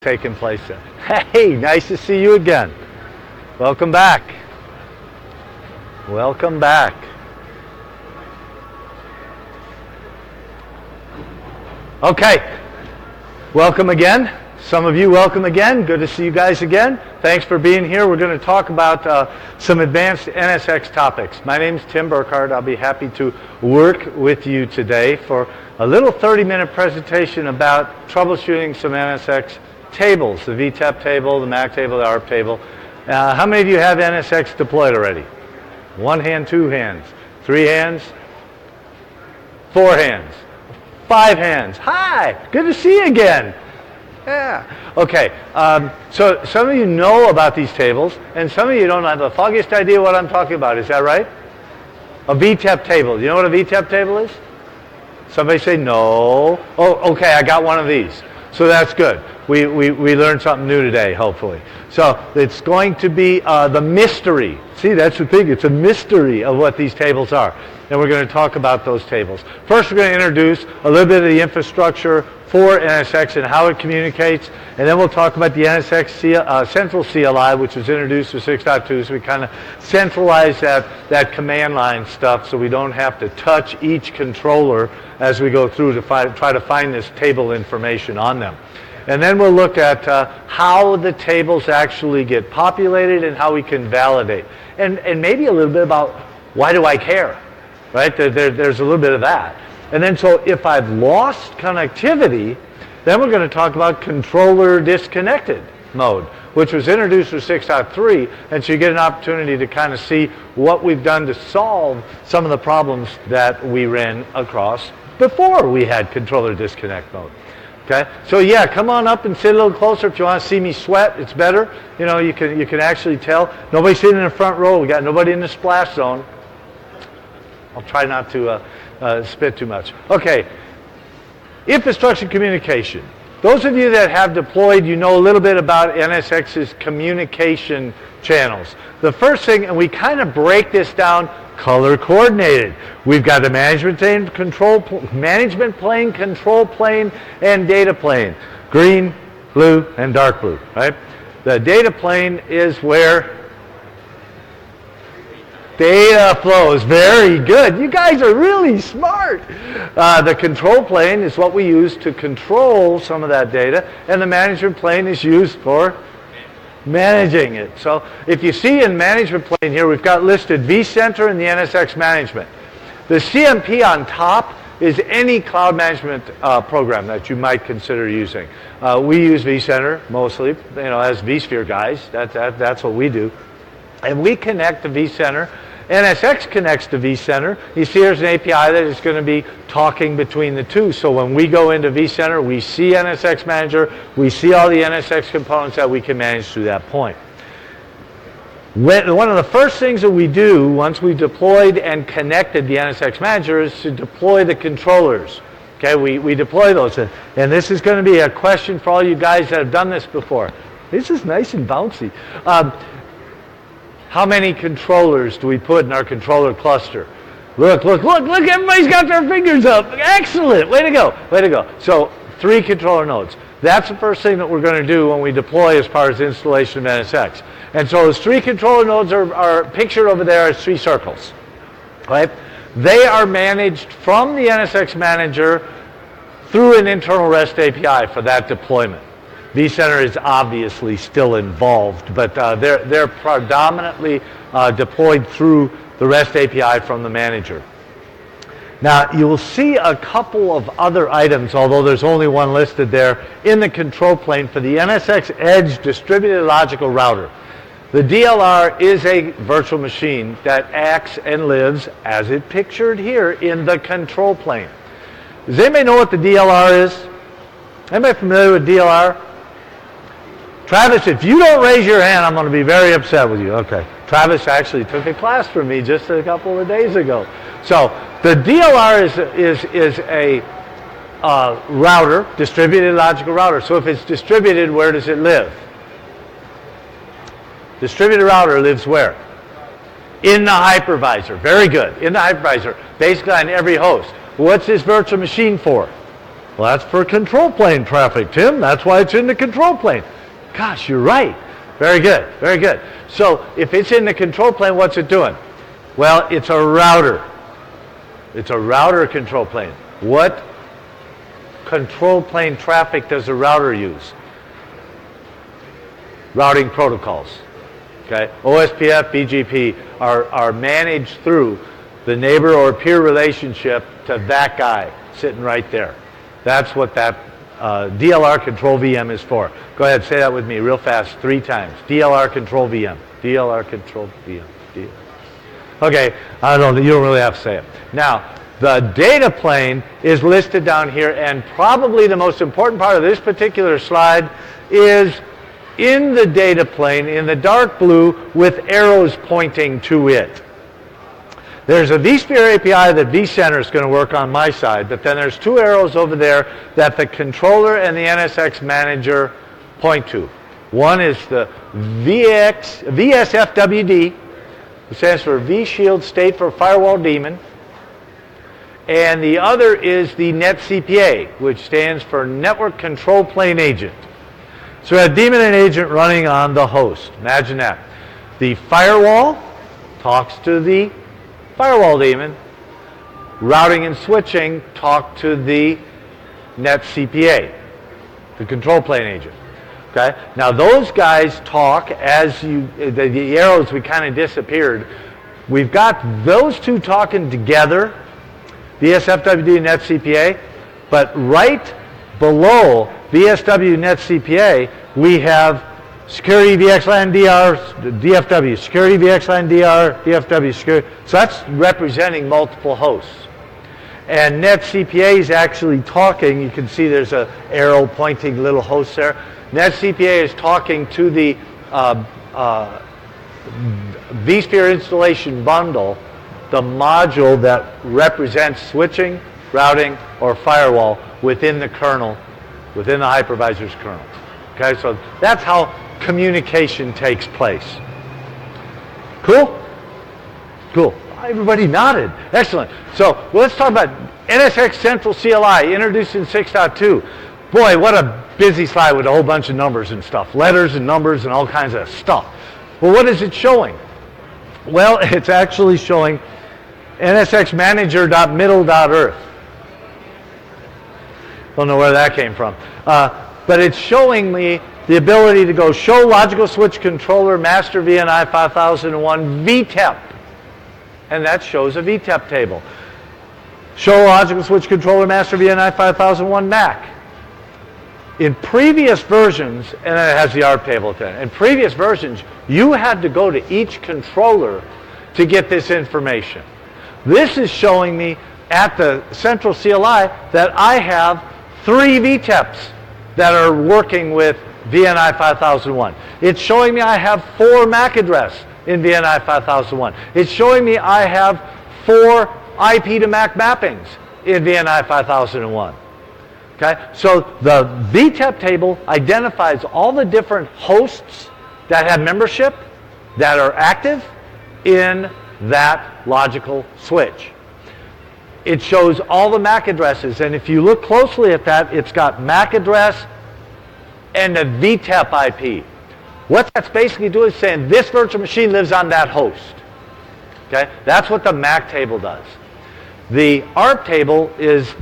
taking place there. Hey, nice to see you again. Welcome back. Welcome back. Okay, welcome again. Some of you, welcome again. Good to see you guys again. Thanks for being here. We're going to talk about some advanced NSX topics. My name is Tim Burkhardt. I'll be happy to work with you today for a little 30-minute presentation about troubleshooting some NSX tables, the VTEP table, the MAC table, the ARP table. How many of you have NSX deployed already? One hand, two hands, three hands, four hands, five hands. Hi, good to see you again. Yeah. Okay, so some of you know about these tables, and some of you don't have the foggiest idea what I'm talking about. Is that right? A VTEP table. Do you know what a VTEP table is? Somebody say no. Oh, okay, I got one of these. So that's good. We learned something new today, hopefully. So it's going to be the mystery. See, that's the thing. It's a mystery of what these tables are. And we're going to talk about those tables. First, we're going to introduce a little bit of the infrastructure for NSX and how it communicates. And then we'll talk about the NSX central CLI, which was introduced with 6.2. So we kind of centralize that command line stuff so we don't have to touch each controller as we go through to try to find this table information on them. And then we'll look at how the tables actually get populated and how we can validate. And maybe a little bit about why do I care, right? There's a little bit of that. And then so if I've lost connectivity, then we're going to talk about controller disconnected mode, which was introduced with 6.3. And so you get an opportunity to kind of see what we've done to solve some of the problems that we ran across before we had controller disconnect mode. Okay, so yeah, come on up and sit a little closer if you want to see me sweat. It's better. You know, you can actually tell. Nobody's sitting in the front row. We got nobody in the splash zone. I'll try not to spit too much. Okay, infrastructure communication. Those of you that have deployed, you know a little bit about NSX's communication channels. The first thing, and we kind of break this down color coordinated. We've got the management plane, control plane, and data plane. Green, blue, and dark blue, right? The data plane is where data flows. Very good. You guys are really smart. The control plane is what we use to control some of that data, and the management plane is used for managing it. So if you see in management plane here, we've got listed vCenter and the NSX management. The CMP on top is any cloud management program that you might consider using. We use vCenter mostly, as vSphere guys. That's what we do. And we connect to vCenter. NSX connects to vCenter. You see there's an API that is going to be talking between the two. So when we go into vCenter, we see NSX Manager, we see all the NSX components that we can manage through that point. One of the first things that we do once we've deployed and connected the NSX Manager is to deploy the controllers. Okay, we deploy those. And this is going to be a question for all you guys that have done this before. This is nice and bouncy. How many controllers do we put in our controller cluster? Look, everybody's got their fingers up. Excellent, way to go, way to go. So 3 controller nodes. That's the first thing that we're going to do when we deploy as part of the installation of NSX. And so those 3 controller nodes are pictured over there as 3 circles, right? They are managed from the NSX Manager through an internal REST API for that deployment. vCenter is obviously still involved, but they're predominantly deployed through the REST API from the manager. Now, you will see a couple of other items, although there's only one listed there, in the control plane for the NSX Edge Distributed Logical Router. The DLR is a virtual machine that acts and lives, as it pictured here, in the control plane. Does anybody know what the DLR is? Anybody familiar with DLR? Travis, if you don't raise your hand, I'm going to be very upset with you. Okay. Travis actually took a class from me just a couple of days ago. So the DLR is a router, distributed logical router. So if it's distributed, where does it live? Distributed router lives where? In the hypervisor. Very good. In the hypervisor. Basically on every host. What's this virtual machine for? Well, that's for control plane traffic, Tim. That's why it's in the control plane. Gosh, you're right. Very good, very good. So if it's in the control plane, what's it doing? Well, it's a router. It's a router control plane. What control plane traffic does a router use? Routing protocols. Okay? OSPF, BGP are managed through the neighbor or peer relationship to that guy sitting right there. That's what that DLR control VM is for. Go ahead, say that with me real fast 3 times. DLR control VM. DLR control VM. Okay, you don't really have to say it. Now, the data plane is listed down here, and probably the most important part of this particular slide is in the data plane in the dark blue with arrows pointing to it. There's a vSphere API that vCenter is going to work on my side, but then there's 2 arrows over there that the controller and the NSX manager point to. One is the VSFWD, which stands for vShield State for Firewall Daemon, and the other is the NetCPA, which stands for Network Control Plane Agent. So we have daemon and agent running on the host. Imagine that. The firewall talks to the firewall daemon. Routing and switching talk to the NetCPA, the control plane agent. Okay? Now those guys talk as the arrows we kind of disappeared. We've got those 2 talking together, VSFWD and NetCPA, but right below VSW NetCPA, we have security VXLAN DR, DFW, security VXLAN DR, DFW, security. So that's representing multiple hosts. And NetCPA is actually talking, you can see there's an arrow pointing little hosts there. NetCPA is talking to the vSphere installation bundle, the module that represents switching, routing, or firewall within the kernel, within the hypervisor's kernel. Okay, so that's how communication takes place. Cool? Cool. Everybody nodded. Excellent. So let's talk about NSX Central CLI, introduced in 6.2. Boy, what a busy slide with a whole bunch of numbers and stuff. Letters and numbers and all kinds of stuff. Well, what is it showing? Well, it's actually showing nsxmanager.middle.earth. Don't know where that came from. But it's showing me the ability to go show logical switch controller master VNI 5001 VTEP. And that shows a VTEP table. Show logical switch controller master VNI 5001 MAC. In previous versions, and it has the ARP table at the end. In previous versions, you had to go to each controller to get this information. This is showing me at the central CLI that I have 3 VTEPs that are working with VNI 5001. It's showing me I have 4 MAC address in VNI 5001. It's showing me I have 4 IP to MAC mappings in VNI 5001. Okay, so the VTEP table identifies all the different hosts that have membership that are active in that logical switch. It shows all the MAC addresses, and if you look closely at that, it's got MAC address and a VTEP IP. What that's basically doing is saying this virtual machine lives on that host. Okay, that's what the MAC table does. The ARP table is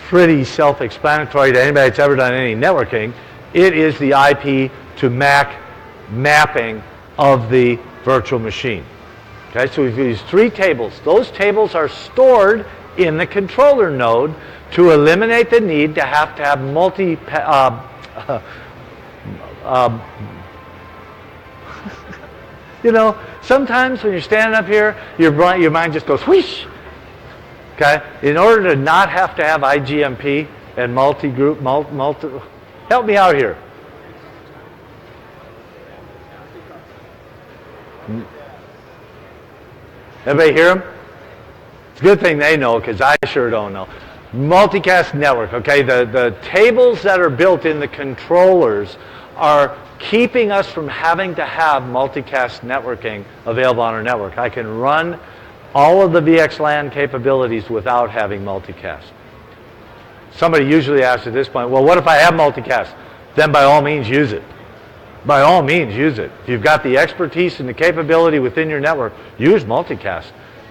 pretty self-explanatory to anybody that's ever done any networking. It is the IP to MAC mapping of the virtual machine. Okay, so we've used 3 tables. Those tables are stored in the controller node to eliminate the need to have multi you know, sometimes when you're standing up here, your mind just goes whoosh. Okay, in order to not have to have IGMP and multi-group, help me out here. Everybody hear them? It's a good thing they know, because I sure don't know. Multicast network, okay? The tables that are built in the controllers are keeping us from having to have multicast networking available on our network. I can run all of the VXLAN capabilities without having multicast. somebody usually asks at this point, well, what if I have multicast? Then by all means use it. By all means use it. If you've got the expertise and the capability within your network, use multicast.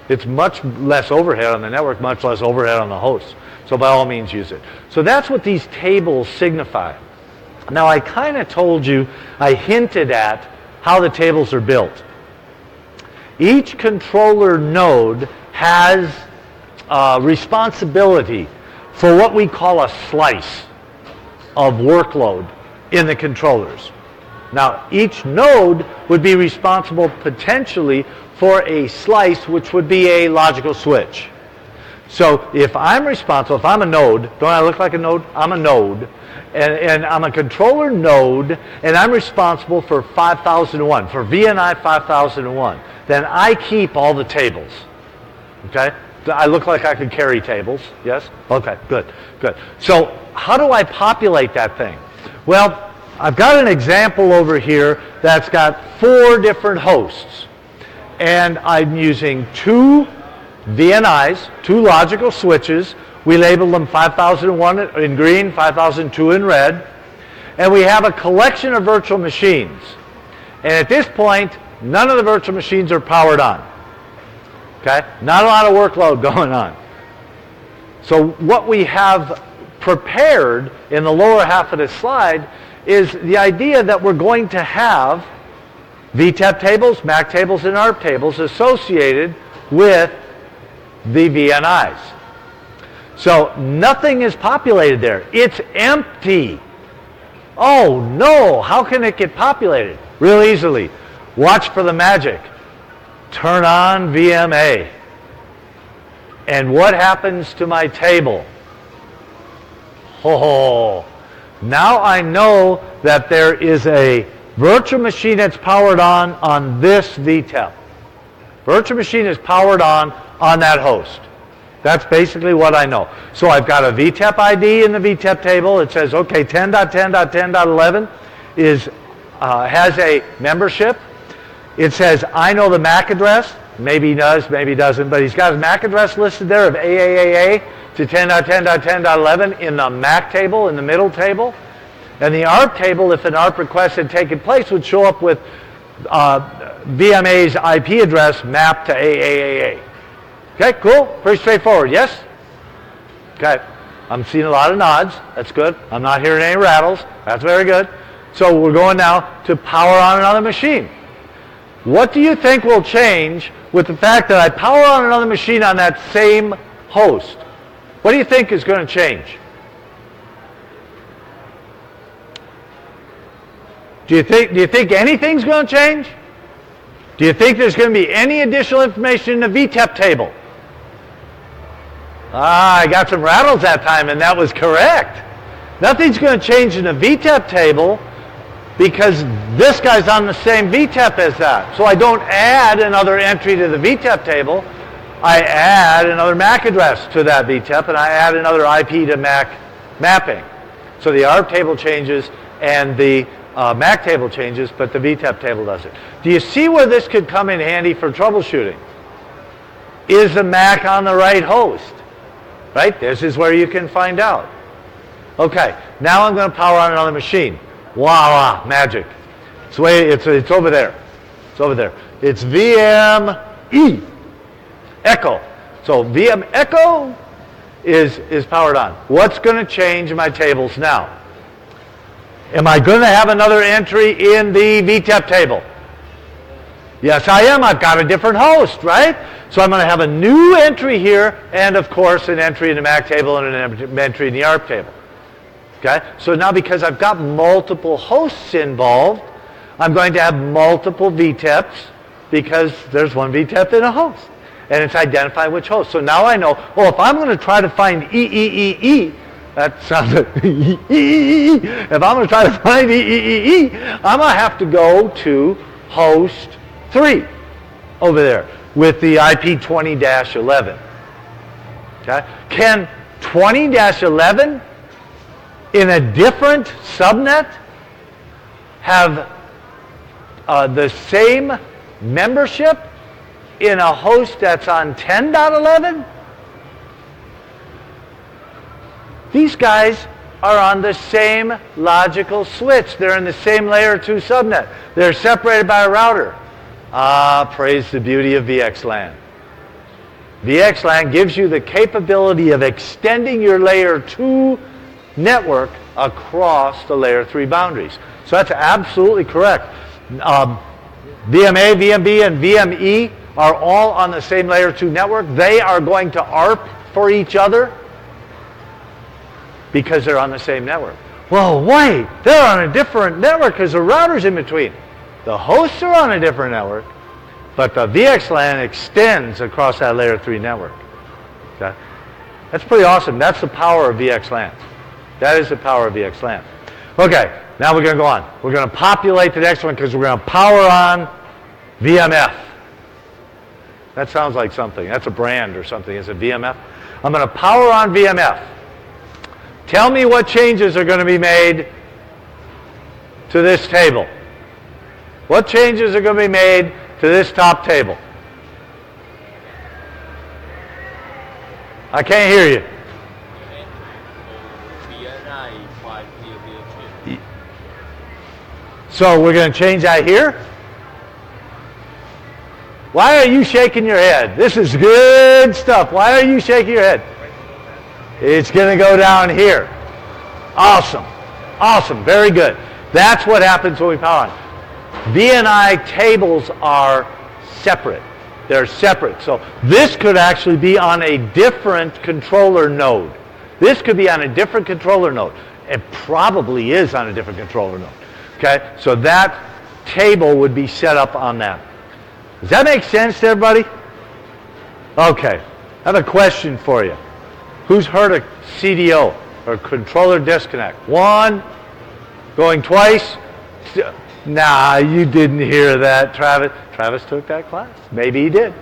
It's much less overhead on the network, much less overhead on the host. So by all means use it. So that's what these tables signify. Now I kind of told you, I hinted at how the tables are built. Each controller node has responsibility for what we call a slice of workload in the controllers. Now, each node would be responsible potentially for a slice, which would be a logical switch. So if I'm responsible, if I'm a node, don't I look like a node? I'm a node, and I'm a controller node, and I'm responsible for 5001, for VNI 5001. Then I keep all the tables, okay? I look like I could carry tables, yes? Okay, good, good. So how do I populate that thing? Well, I've got an example over here that's got 4 different hosts. And I'm using 2 VNIs, 2 logical switches. We label them 5001 in green, 5002 in red. And we have a collection of virtual machines. And at this point, none of the virtual machines are powered on. Okay? Not a lot of workload going on. So what we have prepared in the lower half of this slide is the idea that we're going to have VTEP tables, MAC tables, and ARP tables associated with the VNIs. So nothing is populated there. It's empty. Oh no, how can it get populated? Real easily. Watch for the magic. Turn on VMA. And what happens to my table? Oh, now I know that there is a virtual machine that's powered on this VTEP. Virtual machine is powered on that host. That's basically what I know. So I've got a VTEP ID in the VTEP table. It says, okay, 10.10.10.11 has a membership. It says, I know the MAC address. Maybe he does, maybe he doesn't, but he's got his MAC address listed there of AAAA to 10.10.10.11 in the MAC table, in the middle table. And the ARP table, if an ARP request had taken place, would show up with VMA's IP address mapped to AAAA. Okay, cool, pretty straightforward, yes? Okay, I'm seeing a lot of nods, that's good. I'm not hearing any rattles, that's very good. So we're going now to power on another machine. What do you think will change with the fact that I power on another machine on that same host? What do you think is going to change? Do you think anything's going to change? Do you think there's going to be any additional information in the VTEP table? I got some rattles that time, and that was correct. Nothing's going to change in the VTEP table because this guy's on the same VTEP as that. So I don't add another entry to the VTEP table. I add another MAC address to that VTEP, and I add another IP to MAC mapping. So the ARP table changes, and the MAC table changes, but the VTEP table doesn't. Do you see where this could come in handy for troubleshooting? Is the MAC on the right host? Right? This is where you can find out. Okay, now I'm going to power on another machine. Voila, magic. It's over there. It's over there. It's VME, Echo. So VM Echo is powered on. What's going to change in my tables now? Am I going to have another entry in the VTEP table? Yes, I am. I've got a different host, right? So I'm going to have a new entry here, and of course an entry in the MAC table and an entry in the ARP table. Okay? So now because I've got multiple hosts involved, I'm going to have multiple VTEPs because there's one VTEP in a host. And it's identifying which host. So now I know, well, if I'm going to try to find EEEE, that sounds like if I'm going to try to find EEEE, I'm going to have to go to host 3 over there with the IP 20-11. Okay? Can 20-11 in a different subnet have the same membership in a host that's on 10.11? These guys are on the same logical switch. They're in the same layer 2 subnet. They're separated by a router. Ah, praise the beauty of VXLAN. VXLAN gives you the capability of extending your layer 2 network across the layer 3 boundaries. So that's absolutely correct. VMA, VMB, and VME are all on the same layer 2 network. They are going to ARP for each other because they're on the same network. Well, wait, they're on a different network because the router's in between. The hosts are on a different network, but the VXLAN extends across that layer 3 network. Okay? That's pretty awesome. That's the power of VXLAN. That is the power of VXLAN. Okay, now we're going to go on. We're going to populate the next one because we're going to power on VMF. That sounds like something. That's a brand or something. Is it VMF? I'm going to power on VMF. Tell me what changes are going to be made to this table. What changes are going to be made to this top table? I can't hear you. So we're going to change that here? Why are you shaking your head? This is good stuff. Why are you shaking your head? It's going to go down here. Awesome. Awesome. Very good. That's what happens when we power on. VNI tables are separate. They're separate. So this could actually be on a different controller node. This could be on a different controller node. It probably is on a different controller node. Okay? So that table would be set up on that. Does that make sense to everybody? Okay. I have a question for you. Who's heard of CDO, or controller disconnect? One, going twice. Nah, you didn't hear that, Travis. Travis took that class. Maybe he did.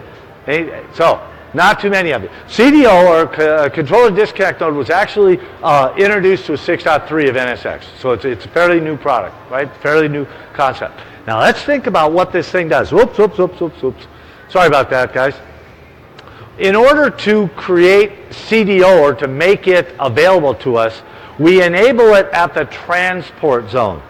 So, not too many of you. CDO, or controller disconnect node, was actually introduced to a 6.3 of NSX. So it's a fairly new product, right? Fairly new concept. Now let's think about what this thing does. Whoops, whoops, whoops, whoops, whoops. Sorry about that, guys. In order to create CDO, or to make it available to us, we enable it at the transport zone.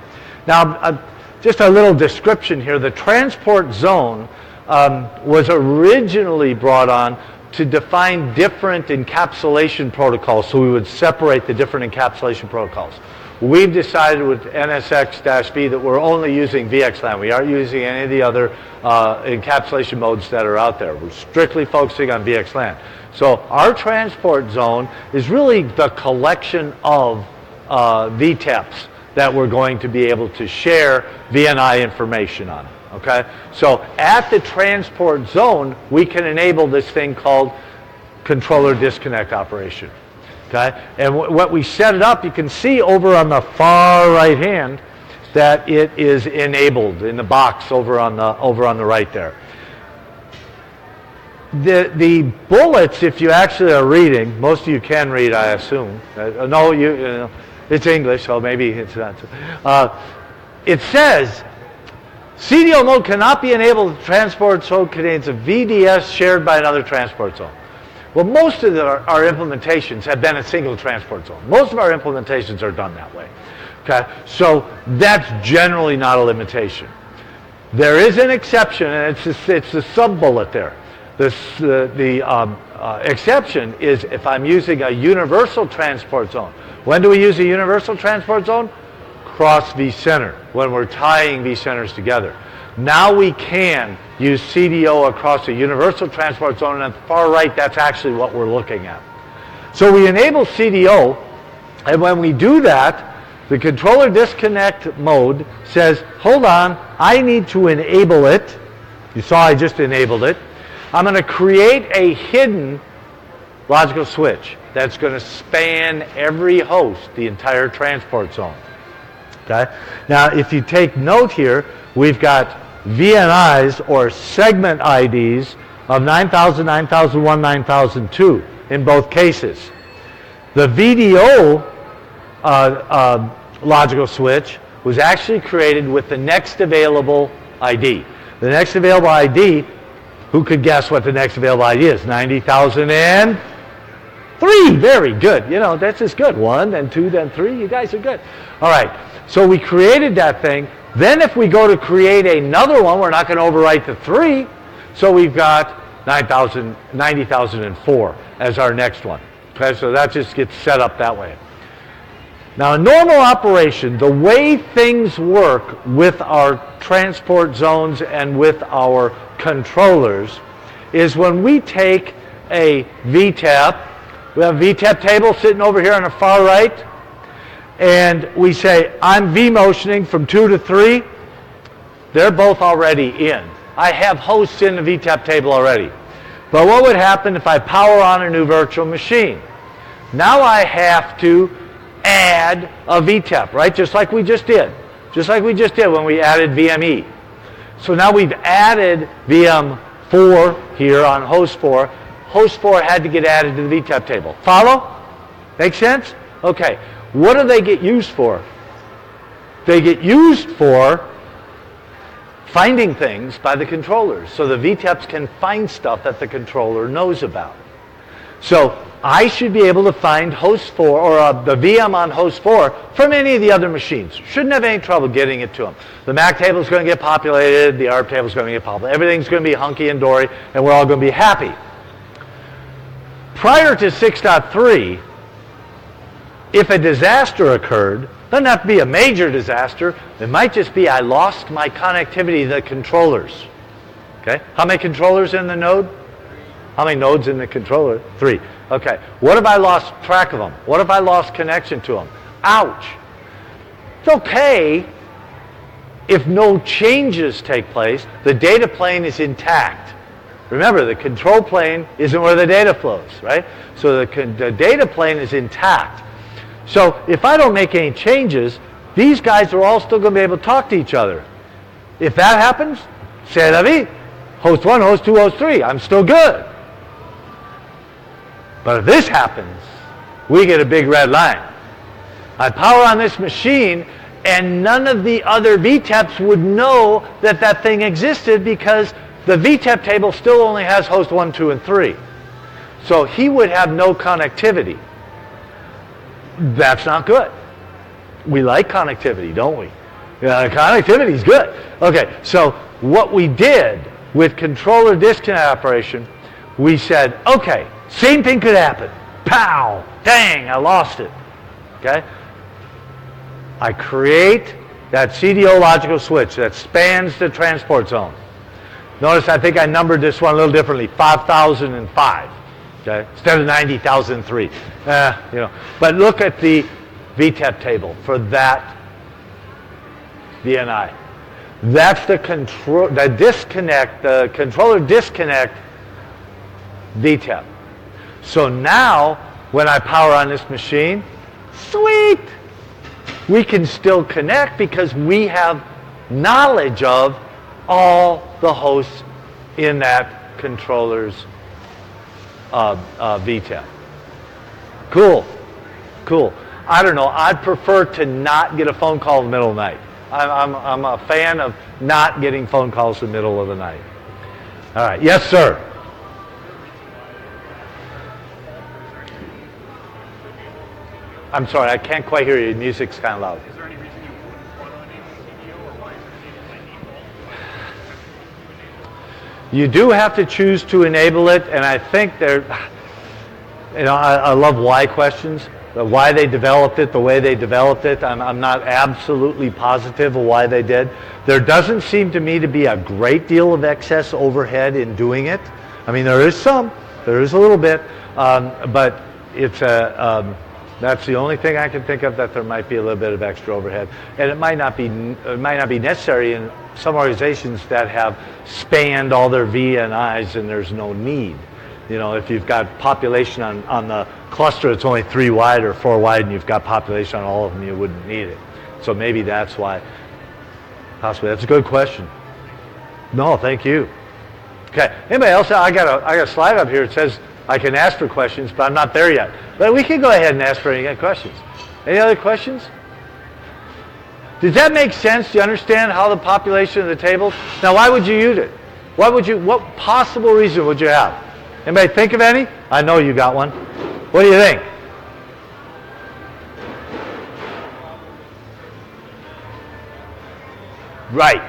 Now, just a little description here. The transport zone was originally brought on to define different encapsulation protocols, so we would separate the different encapsulation protocols. We've decided with NSX-B that we're only using VXLAN. We aren't using any of the other encapsulation modes that are out there. We're strictly focusing on VXLAN. So our transport zone is really the collection of VTEPs that we're going to be able to share VNI information on. Okay? So at the transport zone, we can enable this thing called controller disconnect operation. Okay? And what we set it up, you can see over on the far right hand that it is enabled in the box over on the right there. The bullets, if you actually are reading, most of you can read, I assume. No, you know, it's English, so maybe it's not. It says, CDO mode cannot be enabled if the transport zone contains a VDS shared by another transport zone. Well, most of our implementations have been a single transport zone. Most of our implementations are done that way. Okay, so that's generally not a limitation. There is an exception, and it's the sub-bullet there. The exception is if I'm using a universal transport zone. When do we use a universal transport zone? Cross vCenter, when we're tying vCenters together. Now we can use CDO across a universal transport zone, and on the far right, that's actually what we're looking at. So we enable CDO, and when we do that, the controller disconnect mode says, hold on, I need to enable it. You saw I just enabled it. I'm going to create a hidden logical switch that's going to span every host, the entire transport zone. Okay? Now, if you take note here, we've got VNIs, or segment IDs, of 9000, 9001, 9002 in both cases. The VDO logical switch was actually created with the next available ID. The next available ID, who could guess what the next available ID is? 90,002. 3, very good. You know, that's just good. 1, then 2, then 3. You guys are good. All right, so we created that thing. Then if we go to create another one, we're not going to overwrite the 3. So we've got 90,004 as our next one. Okay, so that just gets set up that way. Now, in normal operation, the way things work with our transport zones and with our controllers is when we take a VTEP, we have a VTEP table sitting over here on the far right, and we say, I'm V-motioning from 2 to 3, they're both already in. I have hosts in the VTEP table already. But what would happen if I power on a new virtual machine? Now I have to add a VTEP, right? Just like we just did. Just like we just did when we added VME. So now we've added VM4 here on host 4. Host 4 had to get added to the VTEP table. Follow? Make sense? Okay. What do they get used for? They get used for finding things by the controllers. So the VTEPs can find stuff that the controller knows about. So I should be able to find host 4 or the VM on host 4 from any of the other machines. Shouldn't have any trouble getting it to them. The MAC table is going to get populated. The ARP table is going to get populated. Everything's going to be hunky and dory, and we're all going to be happy. Prior to 6.3, if a disaster occurred, doesn't have to be a major disaster. It might just be I lost my connectivity to the controllers. Okay? How many controllers in the node? How many nodes in the controller? 3. Okay. What if I lost track of them? What if I lost connection to them? Ouch. It's okay if no changes take place. The data plane is intact. Remember, the control plane isn't where the data flows, right? So the data plane is intact. So if I don't make any changes, these guys are all still going to be able to talk to each other. If that happens, c'est la vie. Host 1, host 2, host 3. I'm still good. But if this happens, we get a big red line. I power on this machine, and none of the other VTEPs would know that that thing existed because the VTEP table still only has host 1, 2, and 3. So he would have no connectivity. That's not good. We like connectivity, don't we? Connectivity is good. Okay, so what we did with controller disconnect operation, we said, okay, same thing could happen. Pow! Dang, I lost it. Okay? I create that CDO logical switch that spans the transport zone. Notice I think I numbered this one a little differently, 5,005. Okay? Instead of 90,003. But look at the VTEP table for that VNI. That's the controller disconnect VTEP. So now, when I power on this machine, sweet! We can still connect because we have knowledge of all the hosts in that controller's VTEP. Cool. Cool. I don't know. I'd prefer to not get a phone call in the middle of the night. I'm a fan of not getting phone calls in the middle of the night. All right. Yes, sir. I'm sorry. I can't quite hear you. The music's kind of loud. Is there any reason you wouldn't want on any CDO, or why is it by default? You do have to choose to enable it, and I think I love why questions. Why they developed it the way they developed it. I'm not absolutely positive of why they did. There doesn't seem to me to be a great deal of excess overhead in doing it. I mean, there is some. There is a little bit. But it's that's the only thing I can think of that there might be a little bit of extra overhead. And it might not be necessary in some organizations that have spanned all their VNIs and there's no need. You know, if you've got population on the cluster, it's only 3 wide or 4 wide, and you've got population on all of them, you wouldn't need it. So maybe that's why. Possibly. That's a good question. No, thank you. Okay. Anybody else? I got a slide up here. It says I can ask for questions, but I'm not there yet. But we can go ahead and ask for any questions. Any other questions? Does that make sense? Do you understand how the population of the tables? Now, why would you use it? What possible reason would you have? Anybody think of any? I know you got one. What do you think? Right.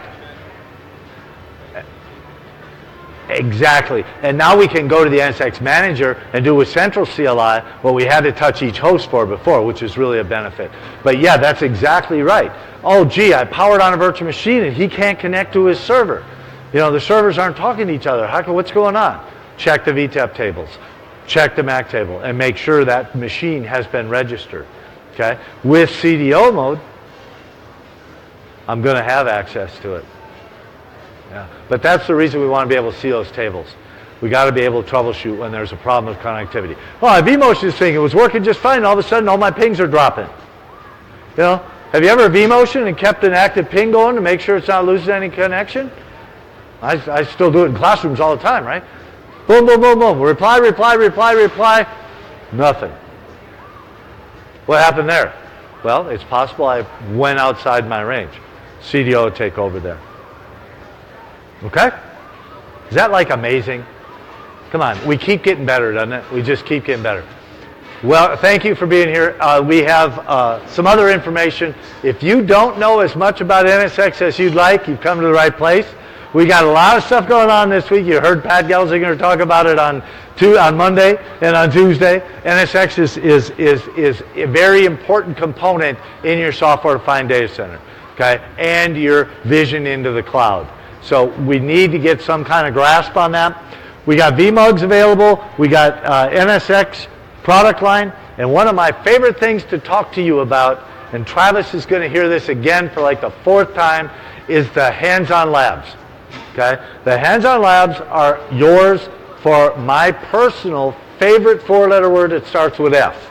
Exactly. And now we can go to the NSX manager and do with central CLI what we had to touch each host for before, which is really a benefit. But yeah, that's exactly right. Oh, gee, I powered on a virtual machine and he can't connect to his server. You know, the servers aren't talking to each other. What's going on? Check the VTEP tables. Check the MAC table and make sure that machine has been registered. Okay? With CDO mode, I'm going to have access to it. Yeah. But that's the reason we want to be able to see those tables. We got to be able to troubleshoot when there's a problem with connectivity. Well, I vMotion this thing, it was working just fine, and all of a sudden all my pings are dropping. You know, have you ever vMotion and kept an active ping going to make sure it's not losing any connection? I still do it in classrooms all the time, right? Boom, boom, boom, boom. Reply, reply, reply, reply. Nothing. What happened there? Well, it's possible I went outside my range. CDO would take over there. Okay? Is that like amazing? Come on, we keep getting better, doesn't it? We just keep getting better. Well, thank you for being here. We have some other information. If you don't know as much about NSX as you'd like, you've come to the right place. We got a lot of stuff going on this week. You heard Pat Gelsinger talk about it on Monday and on Tuesday. NSX is a very important component in your software-defined data center, okay, and your vision into the cloud. So we need to get some kind of grasp on that. We got vMugs available. We got NSX product line. And one of my favorite things to talk to you about, and Travis is going to hear this again for like the 4th time, is the hands-on labs. Okay? The hands-on labs are yours for my personal favorite 4-letter word that starts with F.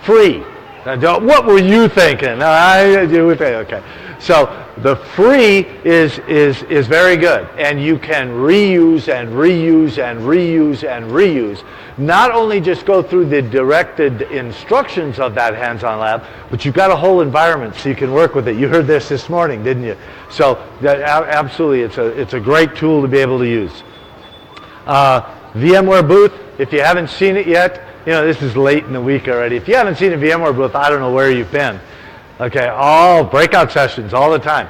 Free. Now, what were you thinking? Okay. So the free is very good, and you can reuse and reuse and reuse and reuse. Not only just go through the directed instructions of that hands-on lab, but you've got a whole environment so you can work with it. You heard this morning, didn't you? So absolutely, it's a great tool to be able to use. VMware booth, if you haven't seen it yet, you know, this is late in the week already. If you haven't seen a VMware booth, I don't know where you've been. Okay, all breakout sessions all the time.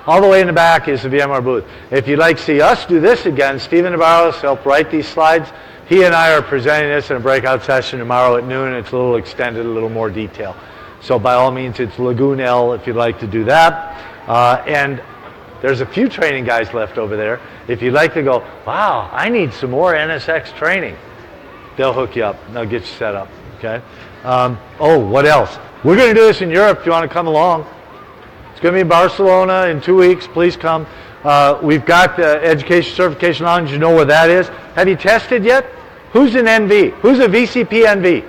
All the way in the back is the VMware booth. If you'd like to see us do this again, Stephen Navarro helped write these slides. He and I are presenting this in a breakout session tomorrow at noon. It's a little extended, a little more detail. So by all means, it's Lagoon L if you'd like to do that. And there's a few training guys left over there. If you'd like to go, wow, I need some more NSX training, they'll hook you up. They'll get you set up. Okay. Oh, what else? We're going to do this in Europe if you want to come along. It's going to be in Barcelona in 2 weeks. Please come. We've got education certification lounge. You know where that is. Have you tested yet? Who's an NV? Who's a VCP NV?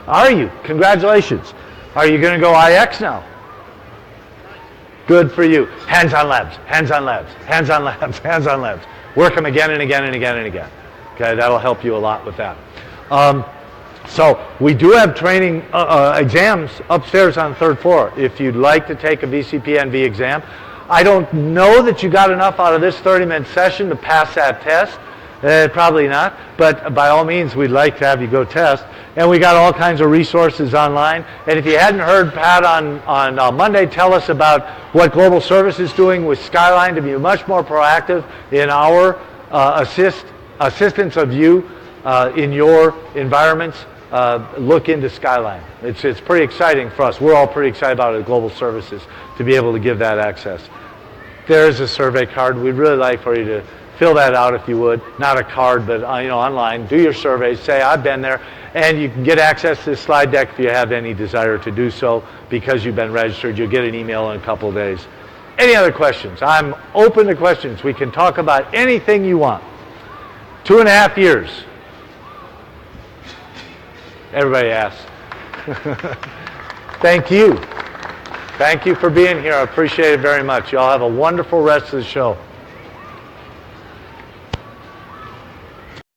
Are you? Congratulations. Are you going to go IX now? Good for you. Hands-on labs, hands-on labs, hands-on labs, hands-on labs. Work them again and again and again and again. Okay, that'll help you a lot with that. So we do have training exams upstairs on the 3rd floor if you'd like to take a VCP NV exam. I don't know that you got enough out of this 30-minute session to pass that test. Probably not, but by all means, we'd like to have you go test. And we got all kinds of resources online. And if you hadn't heard Pat on Monday tell us about what Global Service is doing with Skyline to be much more proactive in our assistance of you in your environments, look into Skyline. It's pretty exciting for us. We're all pretty excited about it at Global Services to be able to give that access. There's a survey card. We'd really like for you to fill that out if you would. Not a card, but online. Do your surveys. Say, I've been there. And you can get access to the slide deck if you have any desire to do so because you've been registered. You'll get an email in a couple of days. Any other questions? I'm open to questions. We can talk about anything you want. 2.5 years. Everybody asks. Thank you. Thank you for being here. I appreciate it very much. You all have a wonderful rest of the show.